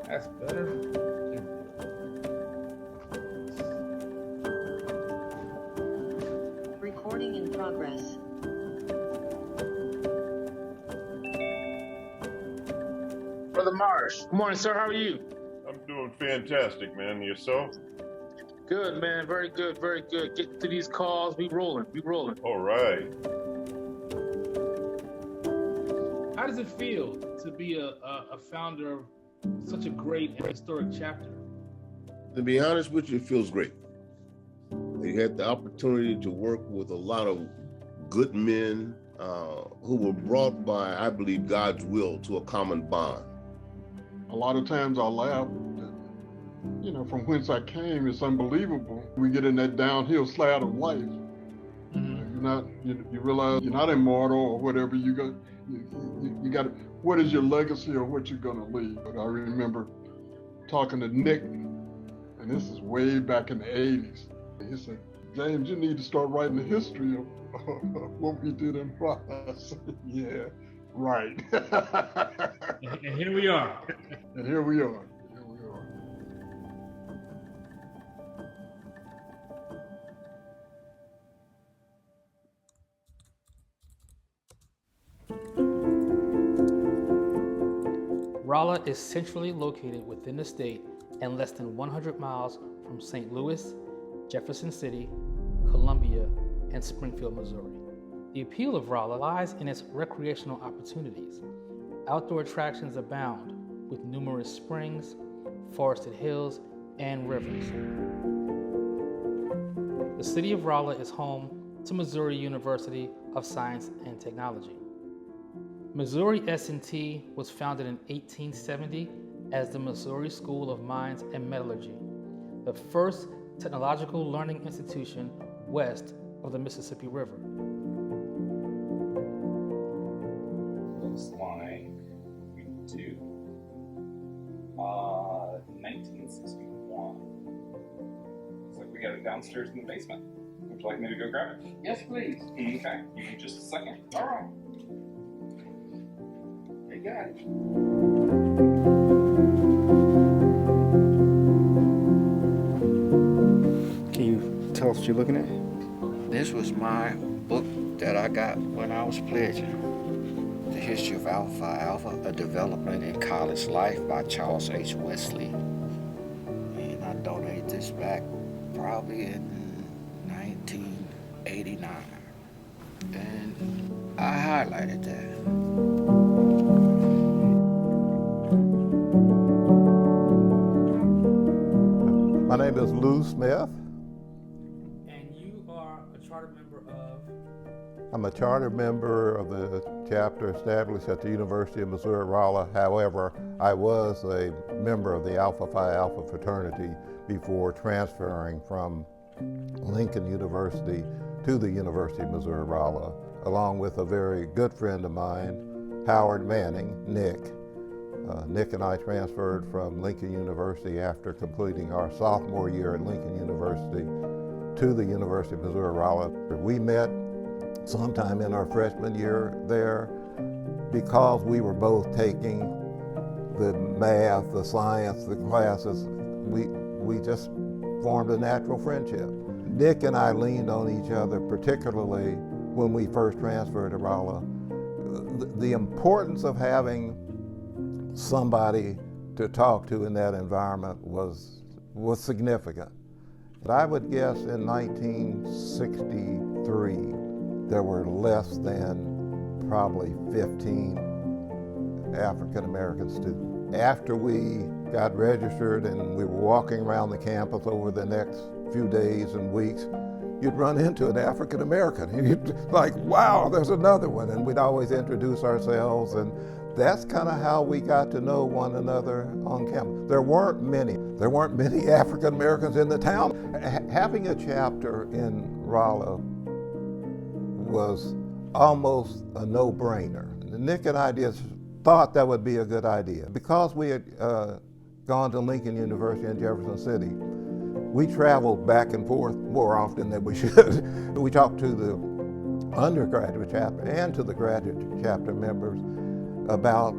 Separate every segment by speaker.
Speaker 1: That's better.
Speaker 2: Recording in progress.
Speaker 3: Brother Marsh. Good morning, sir. How are you?
Speaker 4: I'm doing fantastic, man. Yourself?
Speaker 3: Good, man. Very good, very good. Getting to these calls. We rolling.
Speaker 4: All right.
Speaker 1: How does it feel to be a founder of such a great and historic chapter?
Speaker 5: To be honest with you, it feels great. You had the opportunity to work with a lot of good men who were brought by, I believe, God's will to a common bond.
Speaker 6: A lot of times I laugh, from whence I came, it's unbelievable. We get in that downhill slide of life. You realize you're not immortal or whatever. You got to, what is your legacy or what you're gonna leave? But I remember talking to Nick, and this is way back in the 80s. He said, James, you need to start writing the history of what we did in Rolla. I said, yeah, right.
Speaker 1: And here we are.
Speaker 6: And here we are.
Speaker 7: Rolla is centrally located within the state and less than 100 miles from St. Louis, Jefferson City, Columbia, and Springfield, Missouri. The appeal of Rolla lies in its recreational opportunities. Outdoor attractions abound with numerous springs, forested hills, and rivers. The city of Rolla is home to Missouri University of Science and Technology. Missouri S&T was founded in 1870 as the Missouri School of Mines and Metallurgy, the first technological learning institution west of the Mississippi River.
Speaker 8: Looks like we do 1961. Looks like we got it downstairs in the basement. Would you like me to go grab it? Yes, please. Okay, give me just a second. All right. You got it.
Speaker 9: Can you tell us what you're looking at?
Speaker 10: This was my book that I got when I was pledging. The History of Alpha, A Development in College Life by Charles H. Wesley. And I donated this back probably in 1989. And I highlighted that.
Speaker 11: My name is Lou Smith.
Speaker 7: And you are a charter member of?
Speaker 11: I'm a charter member of the chapter established at the University of Missouri Rolla. However, I was a member of the Alpha Phi Alpha Fraternity before transferring from Lincoln University to the University of Missouri Rolla, along with a very good friend of mine, Howard Manning, Nick. Nick and I transferred from Lincoln University after completing our sophomore year at Lincoln University to the University of Missouri Rolla. We met sometime in our freshman year there because we were both taking the math, the science, the classes. We just formed a natural friendship. Nick and I leaned on each other, particularly when we first transferred to Rolla. The importance of having somebody to talk to in that environment was significant. But I would guess in 1963, there were less than probably 15 African American students. After we got registered and we were walking around the campus over the next few days and weeks, you'd run into an African American. And you'd like, wow, there's another one. And we'd always introduce ourselves, and that's kind of how we got to know one another on campus. There weren't many African Americans in the town. Having a chapter in Rolla was almost a no-brainer. Nick and I just thought that would be a good idea. Because we had gone to Lincoln University in Jefferson City, we traveled back and forth more often than we should. We talked to the undergraduate chapter and to the graduate chapter members about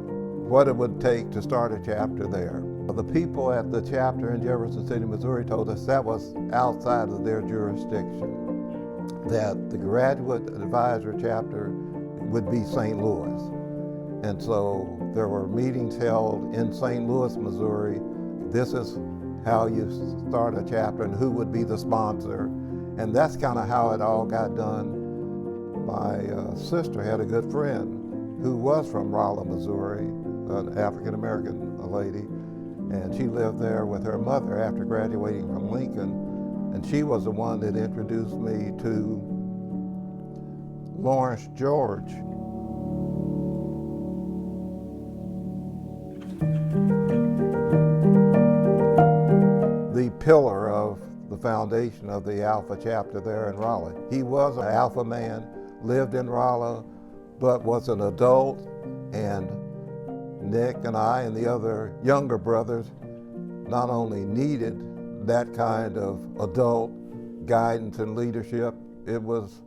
Speaker 11: what it would take to start a chapter there. The people at the chapter in Jefferson City, Missouri told us that was outside of their jurisdiction, that the graduate advisor chapter would be St. Louis. And so there were meetings held in St. Louis, Missouri. This is how you start a chapter and who would be the sponsor. And that's kind of how it all got done. My sister had a good friend who was from Rolla, Missouri, an African-American lady. And she lived there with her mother after graduating from Lincoln. And she was the one that introduced me to Lawrence George. The pillar of the foundation of the Alpha chapter there in Rolla. He was an Alpha man, lived in Rolla, but was an adult, and Nick and I and the other younger brothers not only needed that kind of adult guidance and leadership, it was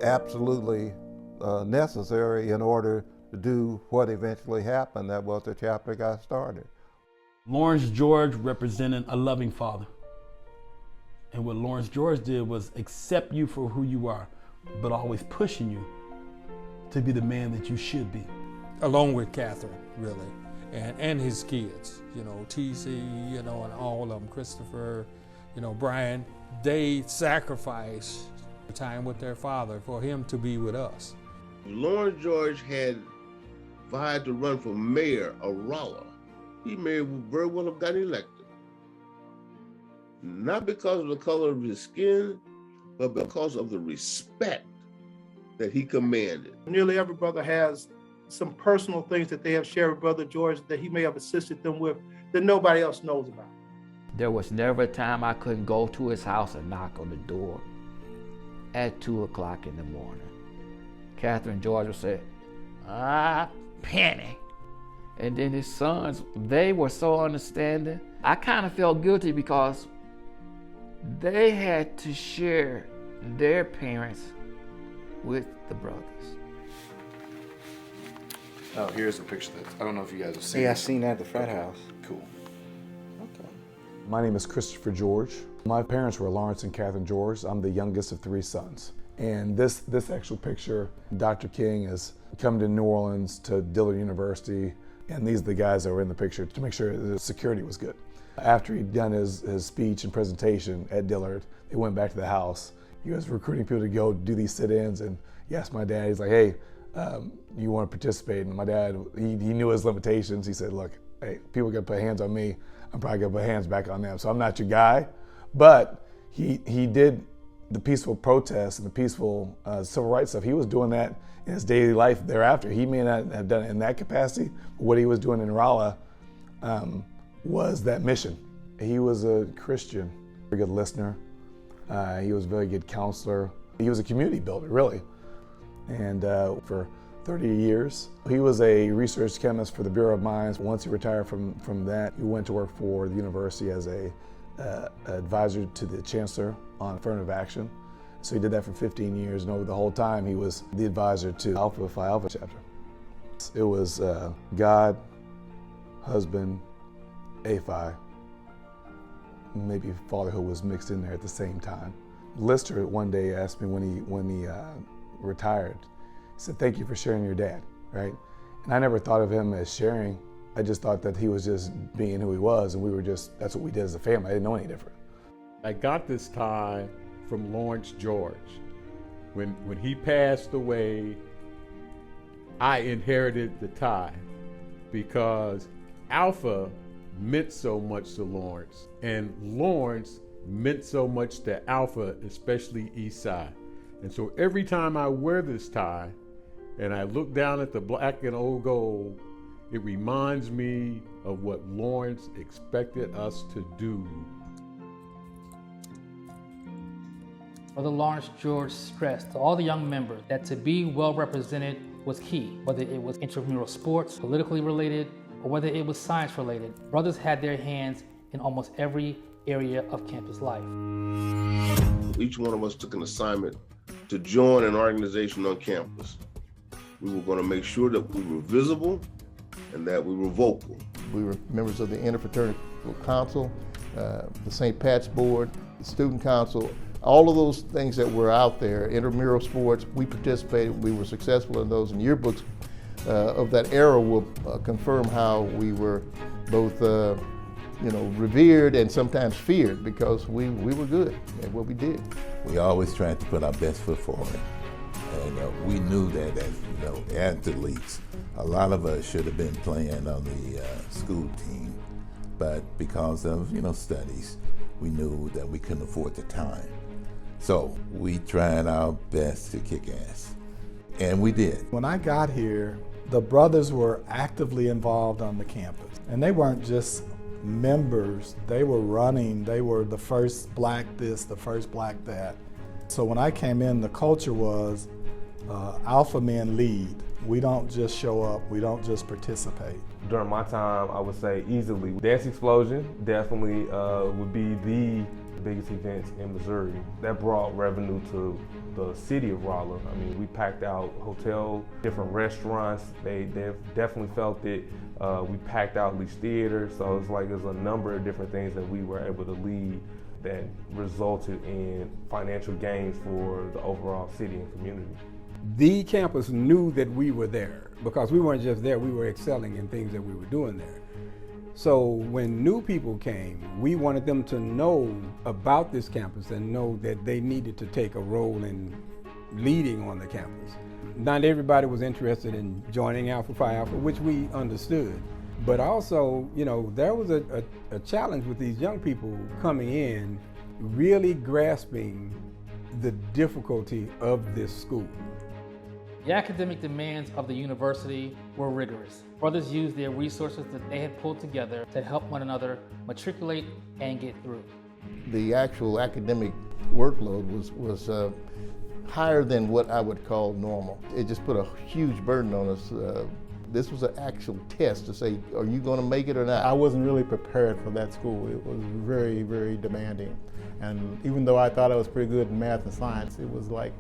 Speaker 11: absolutely necessary in order to do what eventually happened. That was the chapter got started.
Speaker 2: Lawrence George represented a loving father. And what Lawrence George did was accept you for who you are, but always pushing you to be the man that you should be.
Speaker 12: Along with Catherine, really, and his kids, TC, and all of them, Christopher, Brian, they sacrificed time with their father for him to be with us.
Speaker 5: Lawrence George had vied to run for mayor of Rolla. He may very well have gotten elected. Not because of the color of his skin, but because of the respect that he commanded.
Speaker 13: Nearly every brother has some personal things that they have shared with Brother George that he may have assisted them with that nobody else knows about.
Speaker 10: There was never a time I couldn't go to his house and knock on the door at 2 o'clock in the morning. Catherine George would say, Penny. And then his sons, they were so understanding. I kind of felt guilty because they had to share their parents with the brothers.
Speaker 14: Oh, here's a picture that I don't know if you guys have seen.
Speaker 9: Yeah, I seen that at the frat house.
Speaker 14: Cool.
Speaker 9: Okay.
Speaker 15: My name is Christopher George. My parents were Lawrence and Catherine George. I'm the youngest of 3 sons. And this actual picture, Dr. King is coming to New Orleans to Dillard University, and these are the guys that were in the picture to make sure the security was good. After he'd done his speech and presentation at Dillard, they went back to the house. He was recruiting people to go do these sit-ins, and he asked my dad, he's like, hey, you want to participate? And my dad, he knew his limitations. He said, look, hey, people got to put hands on me. I'm probably going to put hands back on them. So I'm not your guy. But he did the peaceful protests and the peaceful civil rights stuff. He was doing that in his daily life thereafter. He may not have done it in that capacity, but what he was doing in Rolla was that mission. He was a Christian, very good listener. He was a very good counselor. He was a community builder, really. And for 30 years, he was a research chemist for the Bureau of Mines. Once he retired from that, he went to work for the university as a advisor to the chancellor on affirmative action. So he did that for 15 years, and over the whole time, he was the advisor to Alpha Phi Alpha chapter. It was God, husband, A-Phi, maybe fatherhood was mixed in there at the same time. Lister one day asked me when he retired, he said, thank you for sharing your dad, right? And I never thought of him as sharing. I just thought that he was just being who he was, and we were just, that's what we did as a family. I didn't know any different.
Speaker 16: I got this tie from Lawrence George. When he passed away, I inherited the tie because Alpha meant so much to Lawrence, and Lawrence meant so much to Alpha, especially Eastside. And so every time I wear this tie and I look down at the black and old gold, it reminds me of what Lawrence expected us to do.
Speaker 7: Brother Lawrence George stressed to all the young members that to be well represented was key, whether it was intramural sports, politically related, or whether it was science related. Brothers had their hands in almost every area of campus life.
Speaker 5: Each one of us took an assignment to join an organization on campus. We were going to make sure that we were visible and that we were vocal.
Speaker 13: We were members of the Interfraternity Council, the St. Pat's Board, the Student Council, all of those things that were out there, intramural sports, we participated, we were successful in those, and yearbooks of that era will confirm how we were both revered and sometimes feared because we were good at what we did.
Speaker 17: We always tried to put our best foot forward. And we knew that as athletes, a lot of us should have been playing on the school team, but because of studies, we knew that we couldn't afford the time. So we tried our best to kick ass, and we did.
Speaker 18: When I got here, the brothers were actively involved on the campus, and they weren't just members, they were running, they were the first black this, the first black that. So when I came in, the culture was alpha men lead. We don't just show up, we don't just participate.
Speaker 19: During my time, I would say easily, Dance Explosion definitely would be the biggest events in Missouri. That brought revenue to the city of Rolla. I mean, we packed out hotels, different restaurants. They definitely felt it. We packed out Leach Theater, so it's like there's a number of different things that we were able to lead that resulted in financial gains for the overall city and community.
Speaker 20: The campus knew that we were there because we weren't just there, we were excelling in things that we were doing there. So when new people came, we wanted them to know about this campus and know that they needed to take a role in leading on the campus. Not everybody was interested in joining Alpha Phi Alpha, which we understood. But also, there was a challenge with these young people coming in, really grasping the difficulty of this school.
Speaker 7: The academic demands of the university were rigorous. Brothers used their resources that they had pulled together to help one another matriculate and get through.
Speaker 13: The actual academic workload was higher than what I would call normal. It just put a huge burden on us. This was an actual test to say, are you going to make it or not?
Speaker 21: I wasn't really prepared for that school. It was very, very demanding. And even though I thought I was pretty good in math and science, it was like,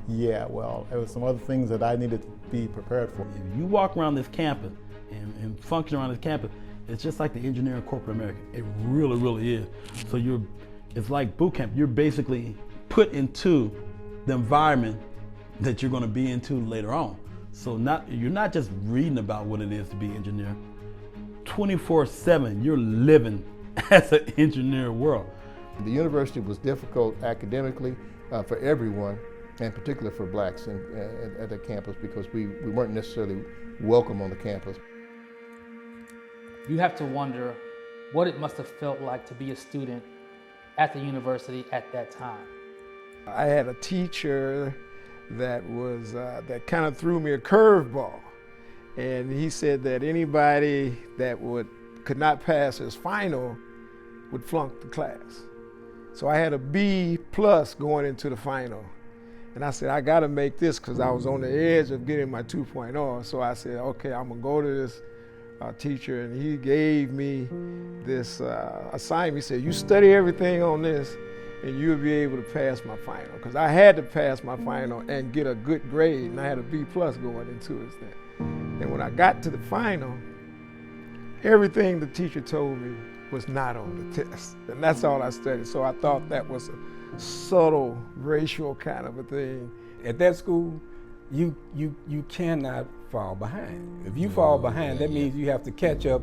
Speaker 21: yeah, well, there was some other things that I needed to be prepared for.
Speaker 2: If you walk around this campus and function around this campus, it's just like the engineering corporate America. It really, really is. So it's like boot camp. You're basically put into the environment that you're going to be into later on. So you're not just reading about what it is to be an engineer. 24/7, you're living as an engineer world.
Speaker 13: The university was difficult academically for everyone, and particularly for blacks at the campus because we weren't necessarily welcome on the campus.
Speaker 7: You have to wonder what it must have felt like to be a student at the university at that time.
Speaker 22: I had a teacher that kind of threw me a curveball, and he said that anybody that could not pass his final would flunk the class. So I had a B+ going into the final. And I said, I got to make this because I was on the edge of getting my 2.0. So I said, okay, I'm going to go to this teacher. And he gave me this assignment. He said, you study everything on this and you'll be able to pass my final. Because I had to pass my final and get a good grade. And I had a B+ going into it. And when I got to the final, everything the teacher told me was not on the test. And that's all I studied. So I thought that was a subtle racial kind of a thing.
Speaker 20: At that school, you cannot fall behind. If you fall behind, that means you have to catch up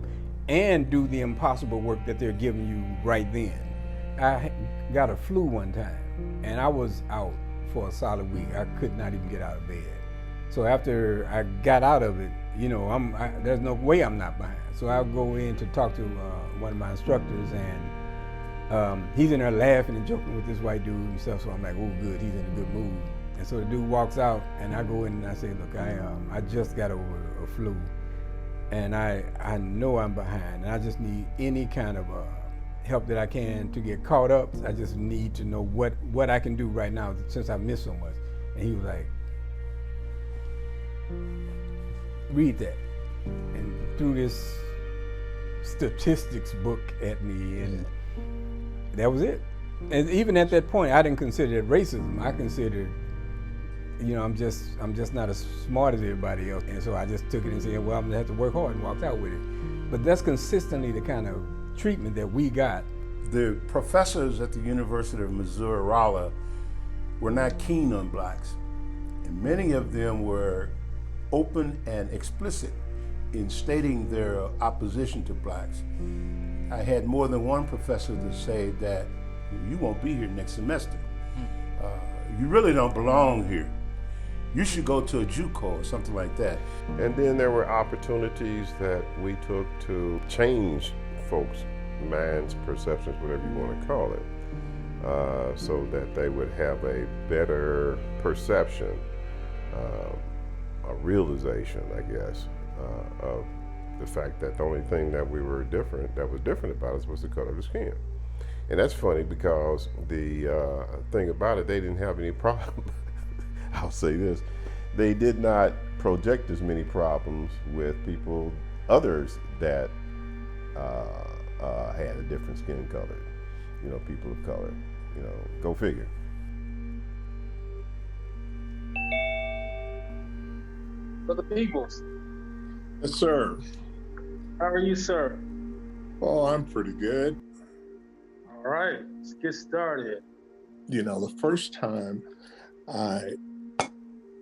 Speaker 20: and do the impossible work that they're giving you right then. I got a flu one time, and I was out for a solid week. I could not even get out of bed. So after I got out of it, there's no way I'm not behind. So I'll go in to talk to one of my instructors, and he's in there laughing and joking with this white dude and stuff. So I'm like, oh, good, he's in a good mood. And so the dude walks out, and I go in and I say, look, I just got over a flu, and I know I'm behind, and I just need any kind of help that I can to get caught up. I just need to know what I can do right now since I missed so much. And he was like, read that, and threw this statistics book at me, and that was it. And even at that point, I didn't consider it racism. I considered, I'm just not as smart as everybody else. And so I just took it and said, well, I'm gonna have to work hard, and walked out with it. But that's consistently the kind of treatment that we got.
Speaker 3: The professors at the University of Missouri Rolla were not keen on blacks, and many of them were open and explicit in stating their opposition to blacks. I had more than one professor to say that you won't be here next semester. You really don't belong here. You should go to a JUCO or something like that.
Speaker 4: And then there were opportunities that we took to change folks' minds, perceptions, whatever you want to call it, so that they would have a better perception, a realization, I guess, of the fact that the only thing that was different about us was the color of the skin. And that's funny because the thing about it, they didn't have any problem. I'll say this, they did not project as many problems with people, others that had a different skin color, people of color, go figure.
Speaker 1: Brother Peebles.
Speaker 23: Yes, sir.
Speaker 1: How are you, sir?
Speaker 23: Oh, I'm pretty good.
Speaker 1: All right, let's get started.
Speaker 23: The first time I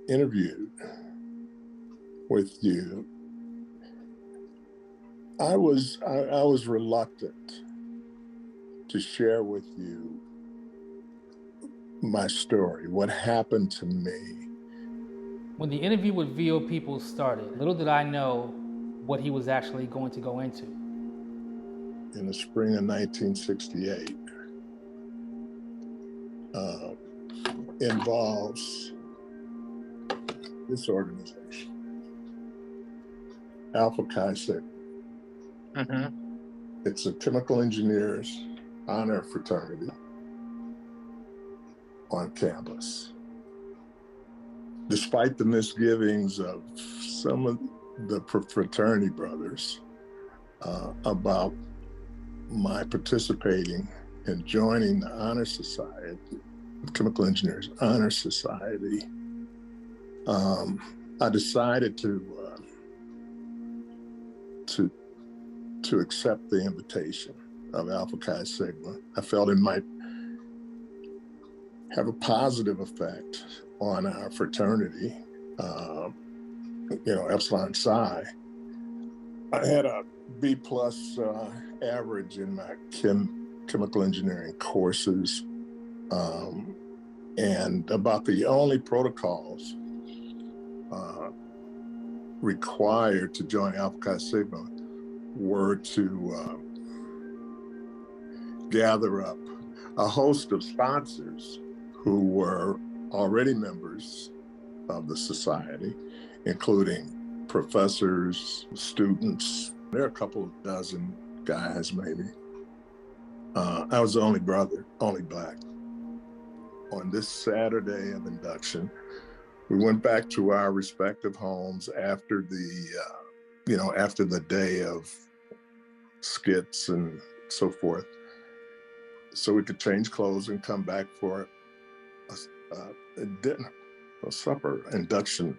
Speaker 23: interviewed with you, I was reluctant to share with you my story, what happened to me.
Speaker 7: When the interview with V.O. Peoples started, little did I know what he was actually going to go into.
Speaker 23: In the spring of 1968, involves this organization, Alpha Chi Sigma. It's a chemical engineers honor fraternity on campus. Despite the misgivings of some of the fraternity brothers about my participating in joining the Honor Society, Chemical Engineers Honor Society, I decided to accept the invitation of Alpha Chi Sigma. I felt it might have a positive effect on our fraternity, Epsilon Psi. I had a B+ average in my chemical engineering courses, and about the only protocols required to join Alpha Chi Sigma were to gather up a host of sponsors who were already members of the society, including professors, students. There are a couple of dozen guys, maybe. I was the only brother, only black. On this Saturday of induction, we went back to our respective homes after the day of skits and so forth, so we could change clothes and come back for a dinner, a supper, induction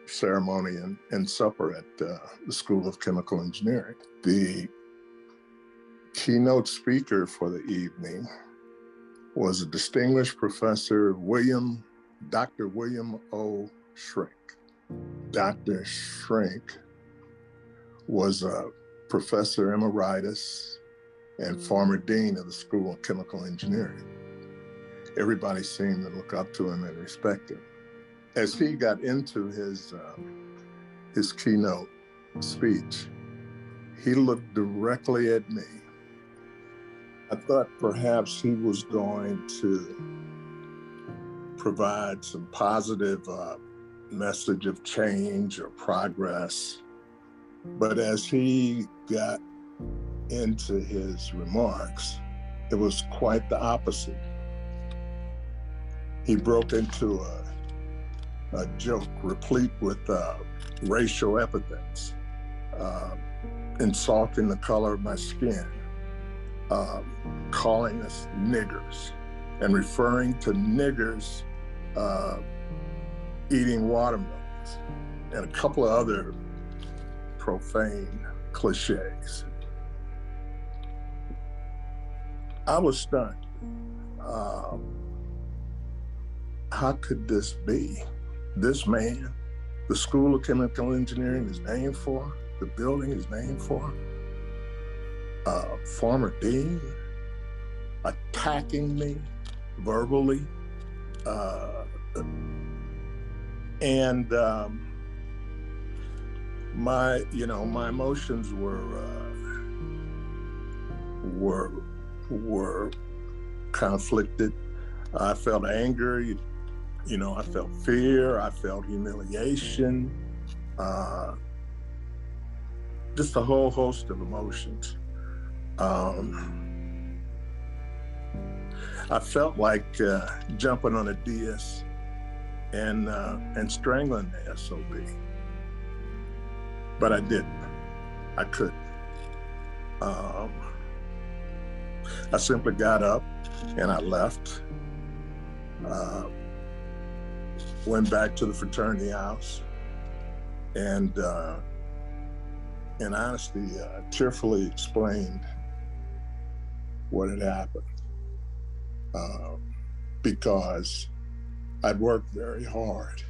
Speaker 23: ceremony and supper at the School of Chemical Engineering. The keynote speaker for the evening was a distinguished professor, Dr. William O. Shrink. Dr. Shrink was a professor emeritus and former dean of the School of Chemical Engineering. Everybody seemed to look up to him and respect him. As he got into his keynote speech, he looked directly at me. I thought perhaps he was going to provide some positive message of change or progress. But as he got into his remarks, it was quite the opposite. He broke into a joke replete with racial epithets, insulting the color of my skin, calling us niggers, and referring to niggers eating watermelons, and a couple of other profane cliches. I was stunned. How could this be? This man, the School of Chemical Engineering is named for, the building is named for, former dean attacking me verbally, and my emotions were conflicted. I felt anger, I felt fear, I felt humiliation, just a whole host of emotions. I felt like jumping on a DS and strangling the SOB, but I didn't. I couldn't. I simply got up and I left. Went back to the fraternity house and honestly, tearfully explained what had happened, because I'd worked very hard.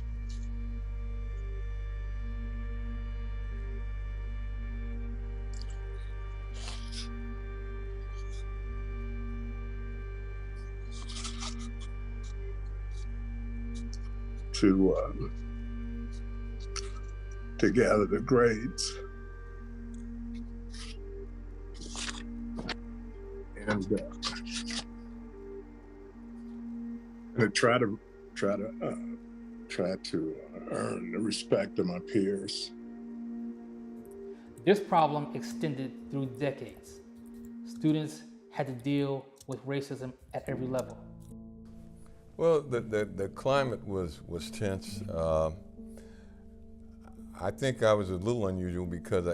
Speaker 23: To gather the grades, and try to earn the respect of my peers.
Speaker 7: This problem extended through decades. Students had to deal with racism at every level.
Speaker 6: Well, the climate was tense. I think I was a little unusual because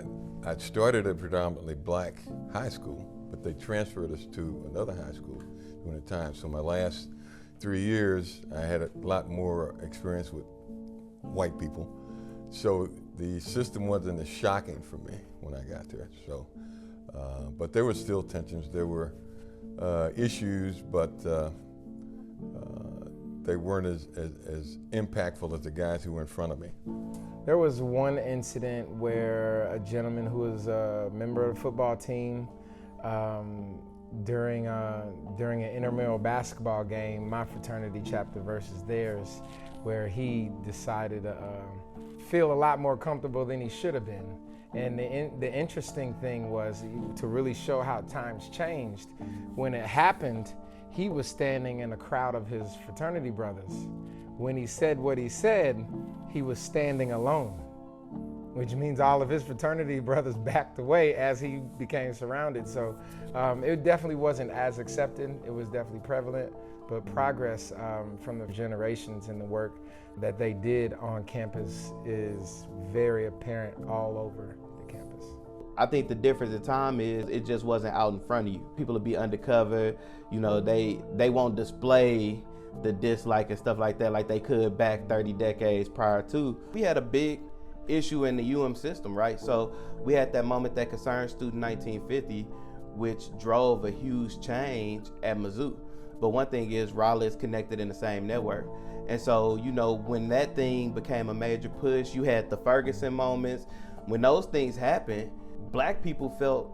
Speaker 6: I started a predominantly black high school, but they transferred us to another high school during the time. So my last 3 years, I had a lot more experience with white people. So the system wasn't as shocking for me when I got there. So, but there were still tensions. There were issues, but they weren't as impactful as the guys who were in front of me.
Speaker 8: There was one incident where a gentleman who was a member of the football team, during an intramural basketball game, my fraternity chapter versus theirs, where he decided to feel a lot more comfortable than he should have been. And the interesting thing was, to really show how times changed, when it happened, he was standing in a crowd of his fraternity brothers. When he said what he said, he was standing alone, which means all of his fraternity brothers backed away as he became surrounded. So it definitely wasn't as accepted. It was definitely prevalent, but progress from the generations and the work that they did on campus is very apparent all over the campus.
Speaker 11: I think the difference in time is it just wasn't out in front of you. People will be undercover, they won't display the dislike and stuff like that like they could back 30 decades prior to. We had a big issue in the UM system, right? So we had that moment that concerned student 1950, which drove a huge change at Mizzou. But one thing is, Rolla is connected in the same network. And so, when that thing became a major push, you had the Ferguson moments. When those things happened, black people felt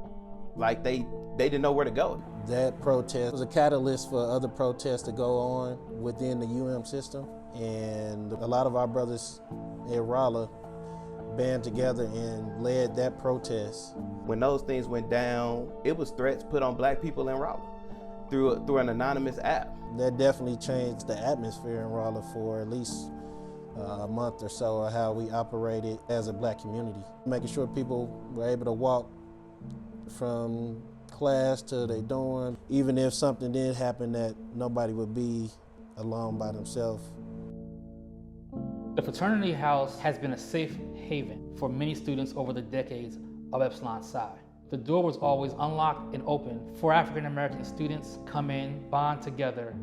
Speaker 11: like they didn't know where to go.
Speaker 24: That protest was a catalyst for other protests to go on within the UM system. And a lot of our brothers at Rolla band together and led that protest.
Speaker 11: When those things went down, it was threats put on black people in Rolla through an anonymous app.
Speaker 24: That definitely changed the atmosphere in Rolla for at least a month or so of how we operated as a black community. Making sure people were able to walk from class to their dorm, even if something did happen, that nobody would be alone by themselves.
Speaker 7: The fraternity house has been a safe haven for many students over the decades of Epsilon Psi. The door was always unlocked and open for African American students come in, bond together,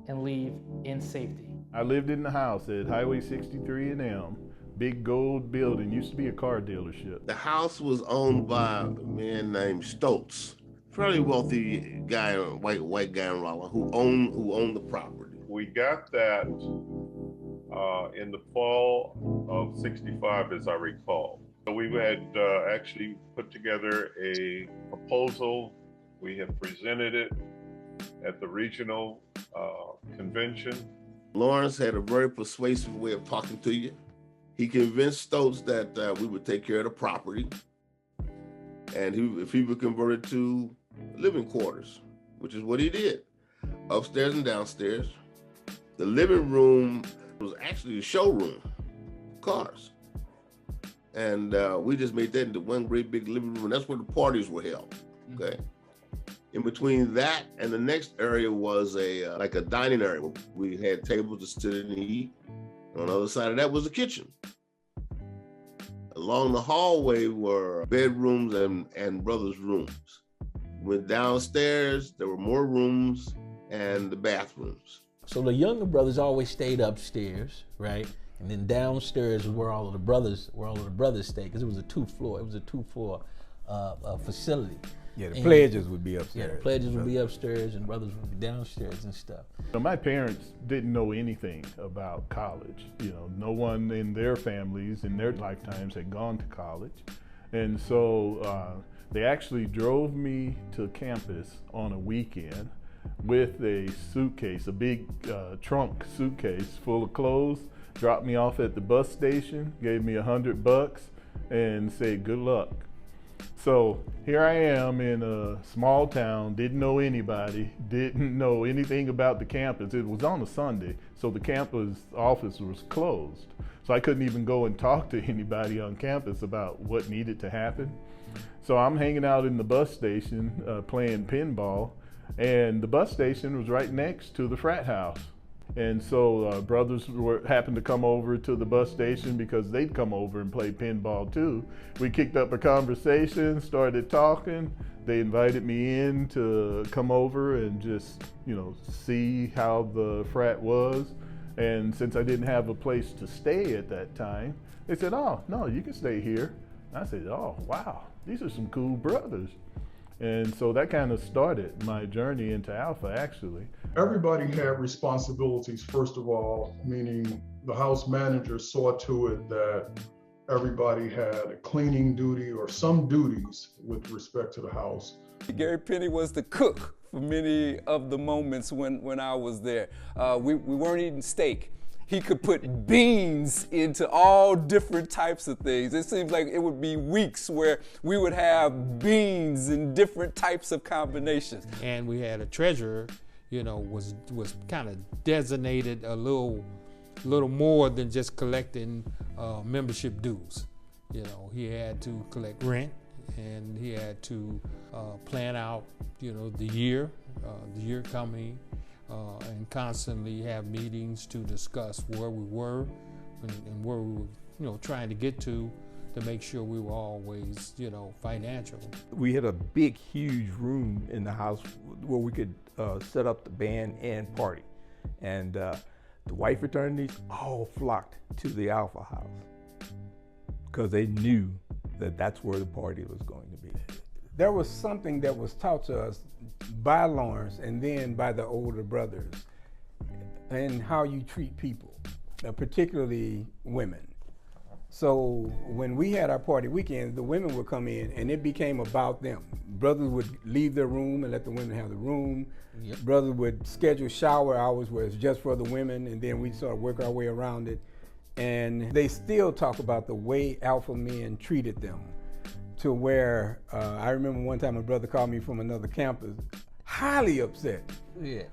Speaker 7: and leave in safety.
Speaker 25: I lived in the house at Highway 63 and M,
Speaker 3: big gold building, used to be a car dealership.
Speaker 5: The house was owned by a man named Stoltz, fairly wealthy guy, white guy in Rolla, who owned the property.
Speaker 4: We got that in the fall of '65, as I recall. So we had actually put together a proposal. We had presented it at the regional convention. Lawrence had a very persuasive way of talking to you. He convinced Stoltz that we would take care of the property, and if he would convert it to living quarters, which is what he did, upstairs and downstairs. The living room was actually a showroom, cars. And we just made that into one great big living room, and that's where the parties were held, okay? In between that and the next area was like a dining area. We had tables to sit and eat. On the other side of that was the kitchen. Along the hallway were bedrooms and brothers' rooms. Went downstairs, there were more rooms and the bathrooms.
Speaker 9: So the younger brothers always stayed upstairs, right? And then downstairs is where all of the brothers stayed, because it was a two-floor facility.
Speaker 20: Yeah, the pledges would be upstairs.
Speaker 9: Yeah, the pledges would be upstairs and brothers would be downstairs and stuff.
Speaker 3: So my parents didn't know anything about college. You know, no one in their families in their lifetimes had gone to college. And so they actually drove me to campus on a weekend with a suitcase, a big trunk suitcase full of clothes, dropped me off at the bus station, gave me $100 and said, good luck. So here I am in a small town, didn't know anybody, didn't know anything about the campus. It was on a Sunday, so the campus office was closed. So I couldn't even go and talk to anybody on campus about what needed to happen. So I'm hanging out in the bus station playing pinball, and the bus station was right next to the frat house. And so brothers happened to come over to the bus station because they'd come over and play pinball too. We kicked up a conversation, started talking. They invited me in to come over and just, you know, see how the frat was. And since I didn't have a place to stay at that time, they said, oh, no, you can stay here. I said, oh, wow, these are some cool brothers. And so that kind of started my journey into Alpha, actually.
Speaker 10: Everybody had responsibilities, first of all, meaning the house manager saw to it that everybody had a cleaning duty or some duties with respect to the house.
Speaker 12: Gary Penny was the cook for many of the moments when I was there. We weren't eating steak. He could put beans into all different types of things. It seems like it would be weeks where we would have beans in different types of combinations.
Speaker 14: And we had a treasurer, you know, was kind of designated a little more than just collecting membership dues. You know, he had to collect rent, and he had to plan out, you know, the year coming. And constantly have meetings to discuss where we were and where we were, you know, trying to get to make sure we were always, you know, financial.
Speaker 20: We had a big, huge room in the house where we could set up the band and party. And the white fraternities all flocked to the Alpha house because they knew that that's where the party was going to be. There was something that was taught to us by Lawrence and then by the older brothers, and how you treat people, particularly women. So when we had our party weekends, the women would come in and it became about them. Brothers would leave their room and let the women have the room. Yep. Brothers would schedule shower hours where it's just for the women, and then we sort of work our way around it. And they still talk about the way Alpha men treated them, to where I remember one time a brother called me from another campus, highly upset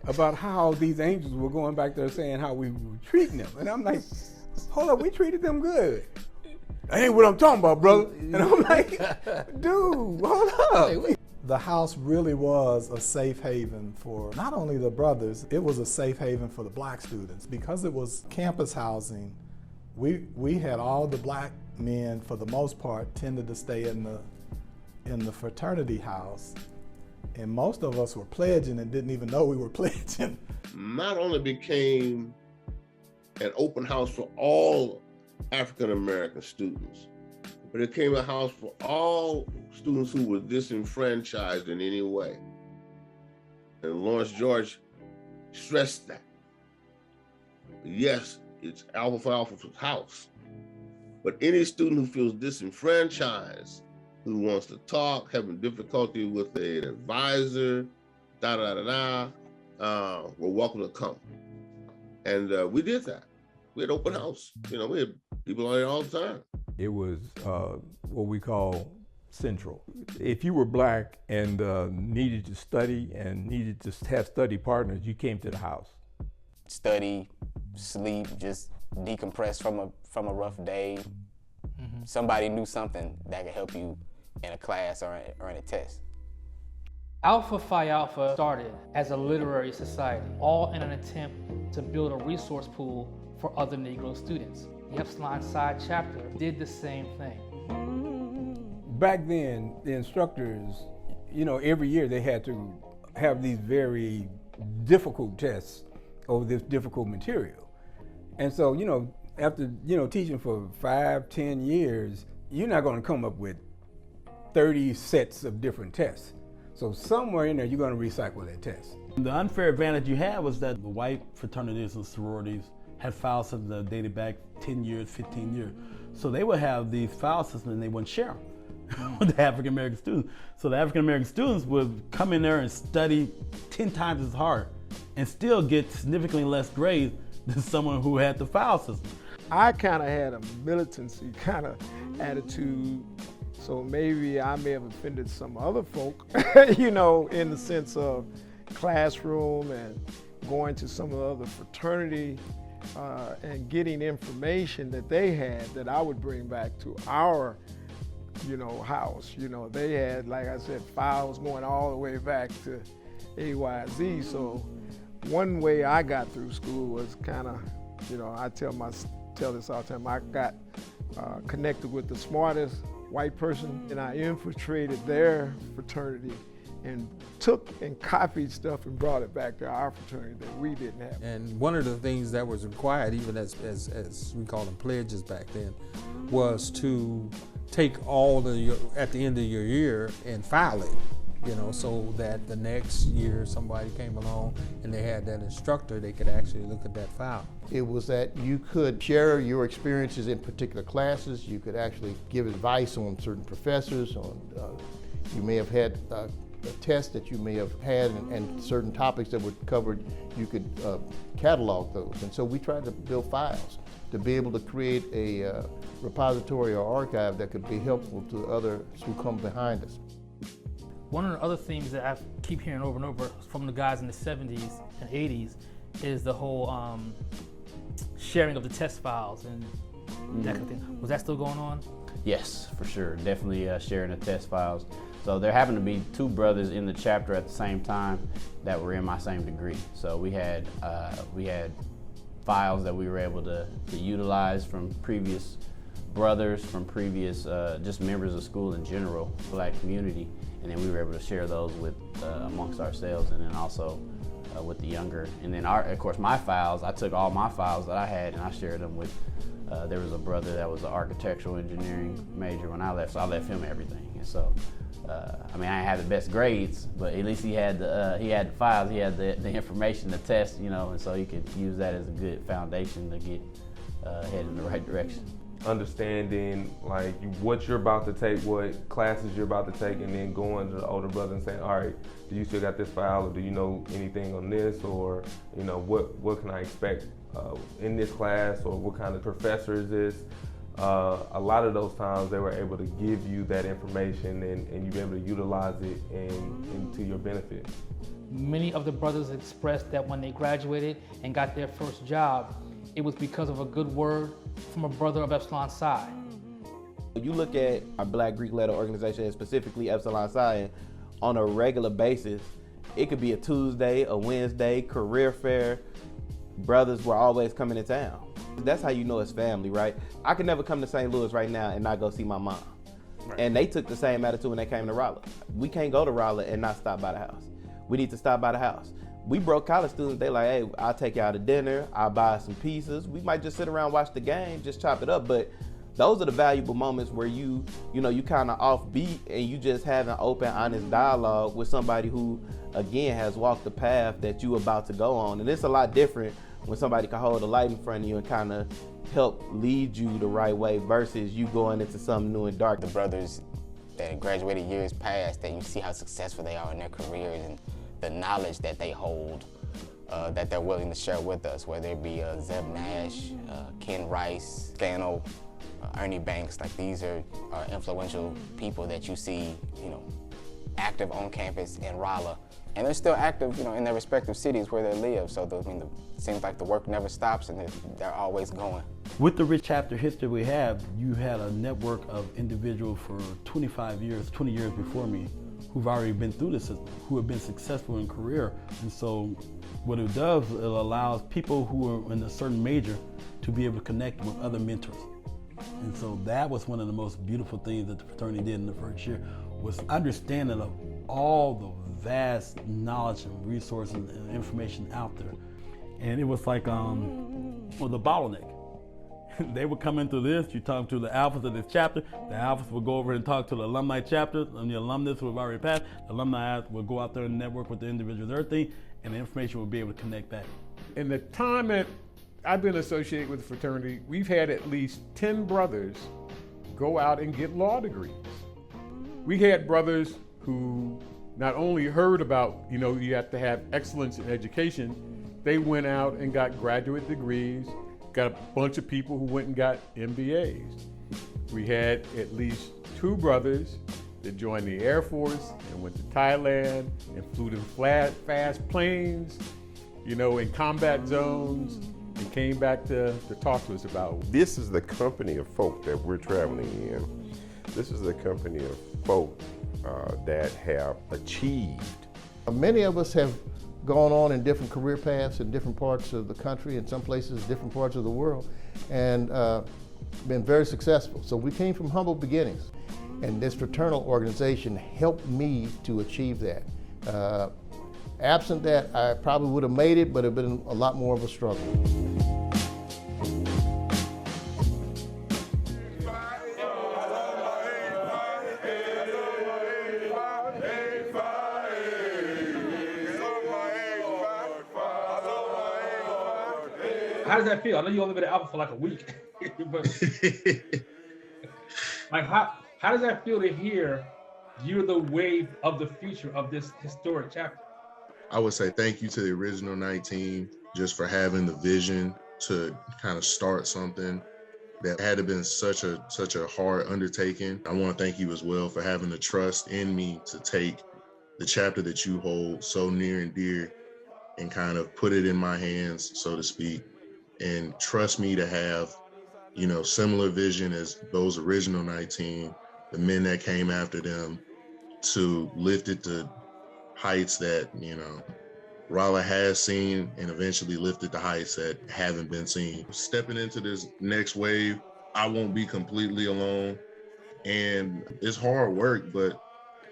Speaker 20: about how these angels were going back there saying how we were treating them. And I'm like, hold up, we treated them good. That ain't what I'm talking about, brother. And I'm like, dude, hold up.
Speaker 18: The house really was a safe haven for not only the brothers, it was a safe haven for the black students. Because it was campus housing, we had all the black men, for the most part, tended to stay in the fraternity house. And most of us were pledging and didn't even know we were pledging.
Speaker 5: Not only became an open house for all African American students, but it became a house for all students who were disenfranchised in any way. And Lawrence George stressed that. Yes, it's Alpha Phi Alpha's house, but any student who feels disenfranchised, who wants to talk, having difficulty with an advisor, were welcome to come. And we did that. We had open house. You know, we had people on there all the time.
Speaker 15: It was what we call central. If you were black and needed to study and needed to have study partners, you came to the house.
Speaker 16: Study, sleep, just decompress from a rough day. Somebody knew something that could help you in a class or in a test.
Speaker 7: Alpha Phi Alpha started as a literary society, all in an attempt to build a resource pool for other Negro students. The Epsilon Psi chapter did the same thing.
Speaker 20: Back then, the instructors, you know, every year they had to have these very difficult tests over this difficult material. And so, you know, after, you know, teaching for 5-10 years, you're not going to come up with 30 sets of different tests. So somewhere in there, you're going to recycle that test.
Speaker 2: The unfair advantage you had was that the white fraternities and sororities had file systems that dated back 10 years, 15 years. So they would have these file systems and they wouldn't share them with the African American students. So the African American students would come in there and study 10 times as hard and still get significantly less grades than someone who had the file system.
Speaker 22: I kind of had a militancy kind of attitude, so maybe I may have offended some other folk, you know, in the sense of classroom and going to some of the other fraternity and getting information that they had that I would bring back to our, you know, house. You know, they had, like I said, files going all the way back to AYZ. So one way I got through school was kind of, you know, I tell this all the time, I got connected with the smartest white person and I infiltrated their fraternity and took and copied stuff and brought it back to our fraternity that we didn't have.
Speaker 14: And one of the things that was required, even as we call them pledges back then, was to take all at the end of your year and file it, you know, so that the next year somebody came along and they had that instructor, they could actually look at that file.
Speaker 13: It was that you could share your experiences in particular classes. You could actually give advice on certain professors. You may have had a test that you may have had and certain topics that were covered, you could catalog those. And so we tried to build files to be able to create a repository or archive that could be helpful to others who come behind us.
Speaker 7: One of the other themes that I keep hearing over and over from the guys in the 70s and 80s is the whole sharing of the test files and that kind of thing. Was that still going on?
Speaker 11: Yes, for sure. Definitely sharing the test files. So there happened to be two brothers in the chapter at the same time that were in my same degree. So we had files that we were able to utilize from previous brothers, from previous just members of school in general, black community, and then we were able to share those with amongst ourselves, and then also with the younger. And then of course my files, I took all my files that I had and I shared them with. There was a brother that was an architectural engineering major when I left, so I left him everything. And so, I mean, I didn't have the best grades, but at least he had the files, he had the information to test, you know, and so he could use that as a good foundation to get headed in the right direction.
Speaker 17: Understanding like what you're about to take, what classes you're about to take, and then going to the older brother and saying, all right, do you still got this file, or do you know anything on this, or you know what can I expect in this class, or what kind of professor is this? A lot of those times they were able to give you that information and you be able to utilize it and to your benefit.
Speaker 7: Many of the brothers expressed that when they graduated and got their first job, it was because of a good word from a brother of Epsilon Psi.
Speaker 11: You look at our Black Greek letter organization, and specifically Epsilon Psi, on a regular basis, it could be a Tuesday, a Wednesday, career fair. Brothers were always coming to town. That's how you know it's family, right? I could never come to St. Louis right now and not go see my mom. Right. And they took the same attitude when they came to Rolla. We can't go to Rolla and not stop by the house. We need to stop by the house. we broke college students, they like, hey, I'll take you out to dinner, I'll buy some pizzas. We might just sit around, watch the game, just chop it up. But those are the valuable moments where you kind of offbeat and you just have an open, honest dialogue with somebody who, again, has walked the path that you about to go on. And it's a lot different when somebody can hold a light in front of you and kind of help lead you the right way versus you going into something new and dark.
Speaker 16: The brothers that graduated years past, that you see how successful they are in their careers and the knowledge that they hold, that they're willing to share with us, whether it be Zeb Nash, Ken Rice, Scano, Ernie Banks. Like, these are influential people that you see, active on campus in Rolla. And they're still active, in their respective cities where they live. So, it seems like the work never stops and they're always going.
Speaker 2: With the rich chapter history we have, you had a network of individuals for 25 years, 20 years before me, who've already been through the system, who have been successful in career. And so what it does, it allows people who are in a certain major to be able to connect with other mentors. And so that was one of the most beautiful things that the fraternity did in the first year, was understanding of all the vast knowledge and resources and information out there. And it was like the bottleneck. They would come into this, you talk to the alphas of this chapter, the alphas would go over and talk to the alumni chapter, and the alumnus would have already passed, the alumni would go out there and network with the individuals, everything, and the information would be able to connect back.
Speaker 1: In the time that I've been associated with the fraternity, we've had at least 10 brothers go out and get law degrees. We had brothers who not only heard about, you have to have excellence in education, they went out and got graduate degrees, got a bunch of people who went and got MBAs. We had at least 2 brothers that joined the Air Force and went to Thailand and flew them fast planes, in combat zones, and came back to talk to us about.
Speaker 4: This is the company of folk that we're traveling in. This is the company of folk that have achieved.
Speaker 13: Many of us have gone on in different career paths in different parts of the country, in some places, different parts of the world, and been very successful. So we came from humble beginnings, and this fraternal organization helped me to achieve that. Absent that, I probably would have made it, but it would have been a lot more of a struggle.
Speaker 7: How does that feel? I know you only been at Alpha for like a week, but like how does that feel to hear you're the wave of the future of this historic chapter?
Speaker 19: I would say thank you to the original 19 just for having the vision to kind of start something that had to been such a hard undertaking. I want to thank you as well for having the trust in me to take the chapter that you hold so near and dear and kind of put it in my hands, so to speak, and trust me to have, similar vision as those original 19, the men that came after them, to lift it to heights that, Rolla has seen, and eventually lifted to heights that haven't been seen. Stepping into this next wave, I won't be completely alone. And it's hard work, but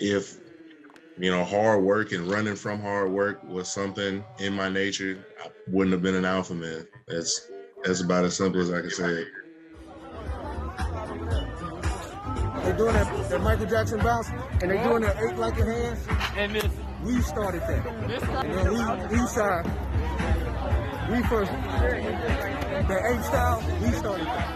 Speaker 19: if, hard work and running from hard work was something in my nature, I wouldn't have been an alpha man. That's about as simple as I can say it.
Speaker 21: They're doing that Michael Jackson bounce, and they're doing that 8 like your hands. And this, we started that. And then we first, the 8 style, we started that.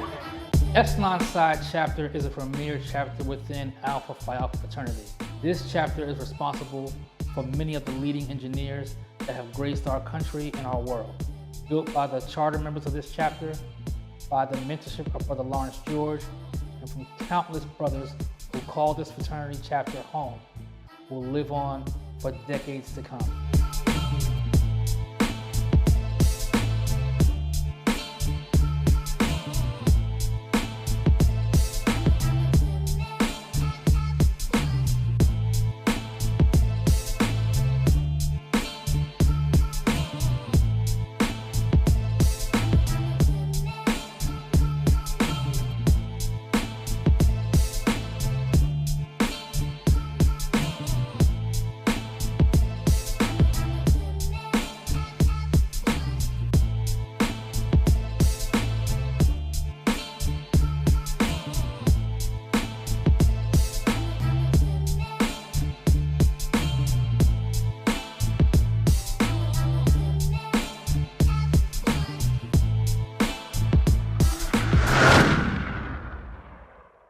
Speaker 7: Epsilon Side Chapter is a premier chapter within Alpha Phi Alpha Fraternity. This chapter is responsible for many of the leading engineers that have graced our country and our world. Built by the charter members of this chapter, by the mentorship of Brother Lawrence George, and from countless brothers who call this fraternity chapter home, will live on for decades to come.